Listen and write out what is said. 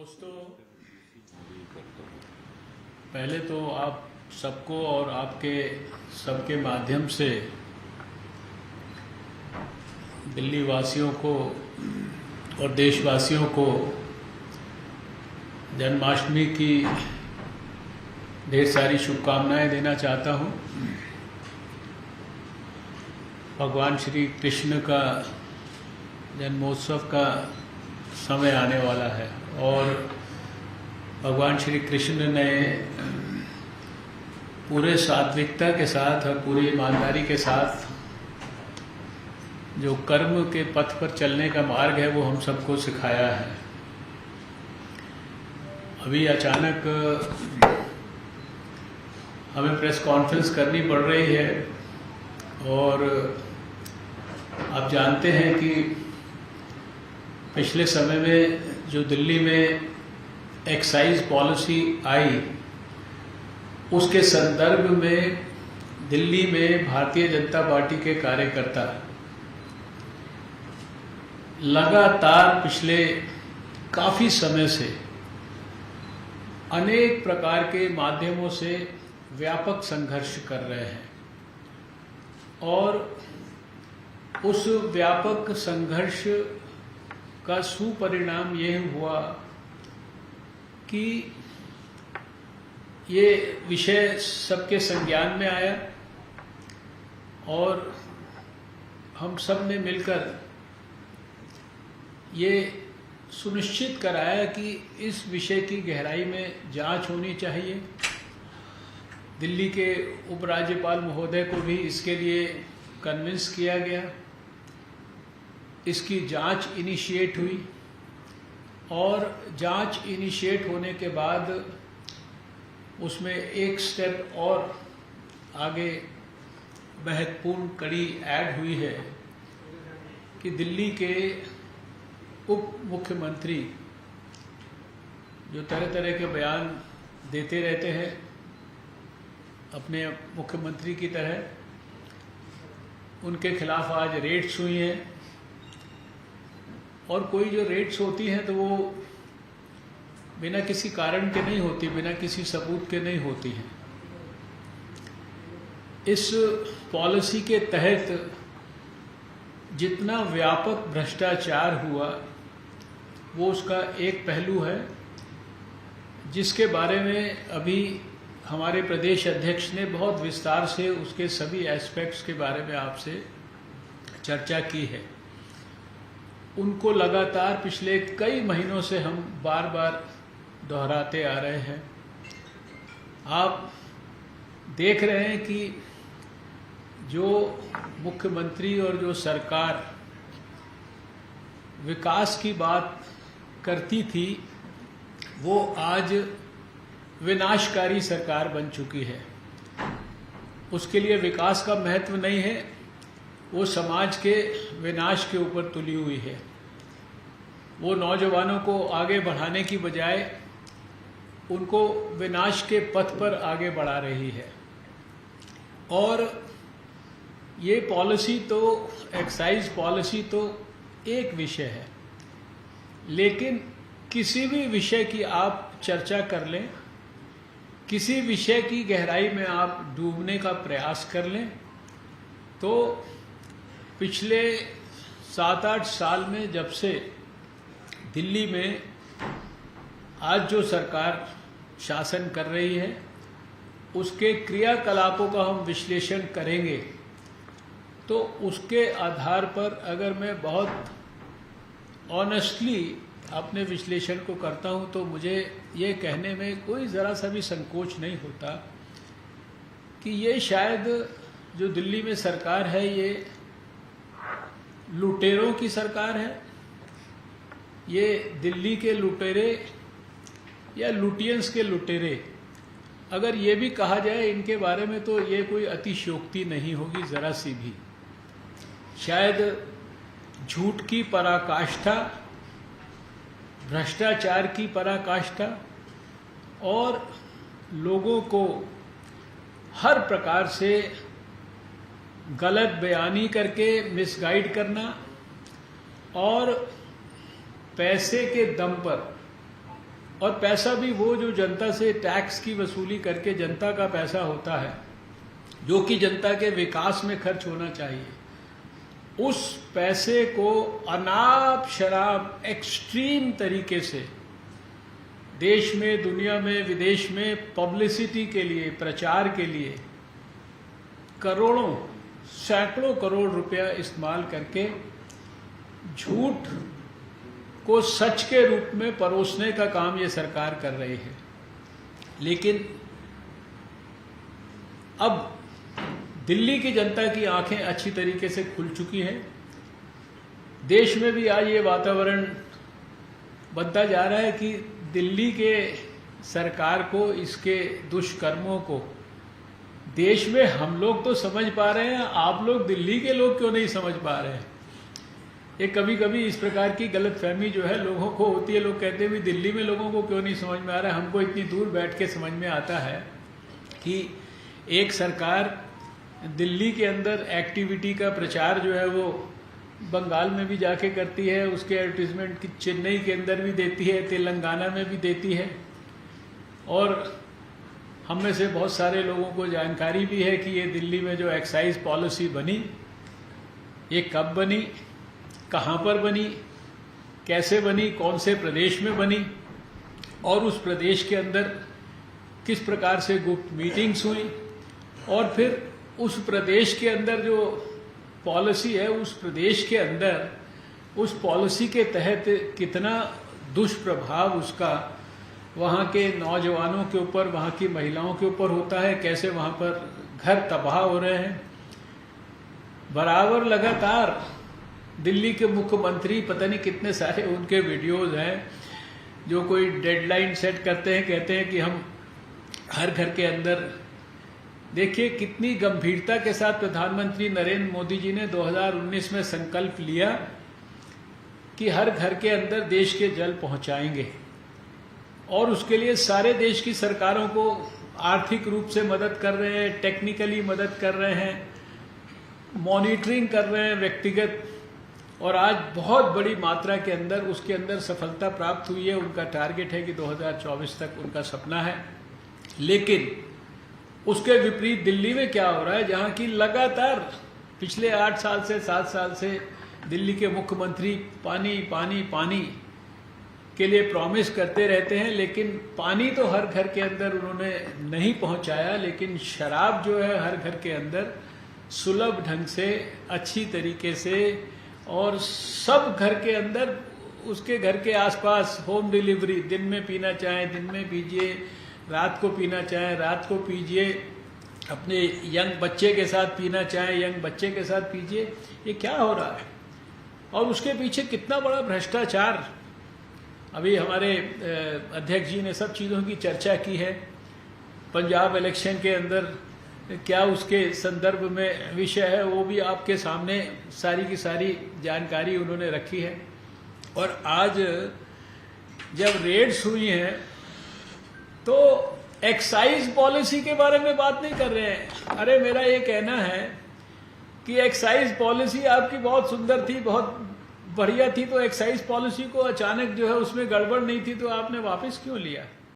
दोस्तों, पहले तो आप सबको और आपके सबके माध्यम से दिल्ली वासियों को और देशवासियों को जन्माष्टमी की ढेर सारी शुभकामनाएं देना चाहता हूं। भगवान श्री कृष्ण का जन्मोत्सव का समय आने वाला है और भगवान श्री कृष्ण ने पूरे सात्विकता के साथ और पूरी ईमानदारी के साथ जो कर्म के पथ पर चलने का मार्ग है वो हम सबको सिखाया है। अभी अचानक हमें प्रेस कॉन्फ्रेंस करनी पड़ रही है और आप जानते हैं कि पिछले समय में जो दिल्ली में एक्साइज पॉलिसी आई उसके संदर्भ में दिल्ली में भारतीय जनता पार्टी के कार्यकर्ता लगातार पिछले काफ़ी समय से अनेक प्रकार के माध्यमों से व्यापक संघर्ष कर रहे हैं और उस व्यापक संघर्ष का सुपरिणाम ये हुआ कि ये विषय सबके संज्ञान में आया और हम सब ने मिलकर ये सुनिश्चित कराया कि इस विषय की गहराई में जांच होनी चाहिए। दिल्ली के उपराज्यपाल महोदय को भी इसके लिए कन्विंस किया गया, इसकी जांच इनिशिएट हुई और जांच इनिशिएट होने के बाद उसमें एक स्टेप और आगे महत्वपूर्ण कड़ी ऐड हुई है कि दिल्ली के उप मुख्यमंत्री जो तरह तरह के बयान देते रहते हैं अपने मुख्यमंत्री की तरह, उनके खिलाफ आज रेड्स हुई हैं और कोई जो रेड्स होती हैं तो वो बिना किसी कारण के नहीं होती, बिना किसी सबूत के नहीं होती हैं। इस पॉलिसी के तहत जितना व्यापक भ्रष्टाचार हुआ वो उसका एक पहलू है जिसके बारे में अभी हमारे प्रदेश अध्यक्ष ने बहुत विस्तार से उसके सभी एस्पेक्ट्स के बारे में आपसे चर्चा की है। उनको लगातार पिछले कई महीनों से हम बार बार दोहराते आ रहे हैं। आप देख रहे हैं कि जो मुख्यमंत्री और जो सरकार विकास की बात करती थी वो आज विनाशकारी सरकार बन चुकी है। उसके लिए विकास का महत्व नहीं है, वो समाज के विनाश के ऊपर तुली हुई है। वो नौजवानों को आगे बढ़ाने की बजाय उनको विनाश के पथ पर आगे बढ़ा रही है। और ये पॉलिसी तो एक्साइज पॉलिसी तो एक विषय है, लेकिन किसी भी विषय की आप चर्चा कर लें, किसी विषय की गहराई में आप डूबने का प्रयास कर लें तो पिछले 7-8 साल में जब से दिल्ली में आज जो सरकार शासन कर रही है उसके क्रियाकलापों का हम विश्लेषण करेंगे तो उसके आधार पर अगर मैं बहुत ऑनेस्टली अपने विश्लेषण को करता हूं तो मुझे ये कहने में कोई ज़रा सा भी संकोच नहीं होता कि ये शायद जो दिल्ली में सरकार है ये लुटेरों की सरकार है। ये दिल्ली के लुटेरे या लुटियंस के लुटेरे, अगर ये भी कहा जाए इनके बारे में तो ये कोई अतिशयोक्ति नहीं होगी ज़रा सी भी। शायद झूठ की पराकाष्ठा, भ्रष्टाचार की पराकाष्ठा और लोगों को हर प्रकार से गलत बयानी करके मिसगाइड करना और पैसे के दम पर और पैसा भी वो जो जनता से टैक्स की वसूली करके जनता का पैसा होता है, जो कि जनता के विकास में खर्च होना चाहिए, उस पैसे को अनाप शराब एक्सट्रीम तरीके से देश में, दुनिया में, विदेश में पब्लिसिटी के लिए, प्रचार के लिए करोड़ों, सैकड़ों करोड़ रुपया इस्तेमाल करके झूठ को सच के रूप में परोसने का काम ये सरकार कर रही है। लेकिन अब दिल्ली की जनता की आंखें अच्छी तरीके से खुल चुकी हैं। देश में भी आज ये वातावरण बनता जा रहा है कि दिल्ली के सरकार को, इसके दुष्कर्मों को देश में हम लोग तो समझ पा रहे हैं, आप लोग दिल्ली के लोग क्यों नहीं समझ पा रहे हैं। ये कभी कभी इस प्रकार की गलतफहमी जो है लोगों को होती है। लोग कहते हैं भी दिल्ली में लोगों को क्यों नहीं समझ में आ रहा है। हमको इतनी दूर बैठ के समझ में आता है कि एक सरकार दिल्ली के अंदर एक्टिविटी का प्रचार जो है वो बंगाल में भी जाके करती है, उसके एडवर्टीजमेंट की चेन्नई के अंदर भी देती है, तेलंगाना में भी देती है। और हम में से बहुत सारे लोगों को जानकारी भी है कि ये दिल्ली में जो एक्साइज पॉलिसी बनी, ये कब बनी, कहाँ पर बनी, कैसे बनी, कौन से प्रदेश में बनी, और उस प्रदेश के अंदर किस प्रकार से गुप्त मीटिंग्स हुई, और फिर उस प्रदेश के अंदर जो पॉलिसी है, उस प्रदेश के अंदर उस पॉलिसी के तहत कितना दुष्प्रभाव उसका वहाँ के नौजवानों के ऊपर, वहाँ की महिलाओं के ऊपर होता है, कैसे वहाँ पर घर तबाह हो रहे हैं। बराबर लगातार दिल्ली के मुख्यमंत्री, पता नहीं कितने सारे उनके वीडियोस हैं जो कोई डेडलाइन सेट करते हैं, कहते हैं कि हम हर घर के अंदर। देखिए कितनी गंभीरता के साथ प्रधानमंत्री नरेंद्र मोदी जी ने 2019 में संकल्प लिया कि हर घर के अंदर देश के जल पहुंचाएंगे, और उसके लिए सारे देश की सरकारों को आर्थिक रूप से मदद कर रहे हैं, टेक्निकली मदद कर रहे हैं, मॉनिटरिंग कर रहे हैं व्यक्तिगत। और आज बहुत बड़ी मात्रा के अंदर उसके अंदर सफलता प्राप्त हुई है। उनका टारगेट है कि 2024 तक उनका सपना है। लेकिन उसके विपरीत दिल्ली में क्या हो रहा है, जहां की लगातार पिछले 8 साल से 7 साल से दिल्ली के मुख्यमंत्री पानी पानी पानी के लिए प्रॉमिस करते रहते हैं, लेकिन पानी तो हर घर के अंदर उन्होंने नहीं पहुंचाया। लेकिन शराब जो है हर घर के अंदर सुलभ ढंग से, अच्छी तरीके से, और सब घर के अंदर, उसके घर के आसपास होम डिलीवरी, दिन में पीना चाहें दिन में पीजिए, रात को पीना चाहें रात को पीजिए, अपने यंग बच्चे के साथ पीना चाहें यंग बच्चे के साथ पीजिए। ये क्या हो रहा है, और उसके पीछे कितना बड़ा भ्रष्टाचार। अभी हमारे अध्यक्ष जी ने सब चीज़ों की चर्चा की है। पंजाब इलेक्शन के अंदर क्या उसके संदर्भ में विषय है, वो भी आपके सामने सारी की सारी जानकारी उन्होंने रखी है। और आज जब रेड्स हुई हैं तो एक्साइज पॉलिसी के बारे में बात नहीं कर रहे हैं। अरे मेरा ये कहना है कि एक्साइज पॉलिसी आपकी बहुत सुंदर थी, बहुत बढ़िया थी, तो एक्साइज पॉलिसी को अचानक जो है उसमें गड़बड़ नहीं थी तो आपने वापस क्यों लिया।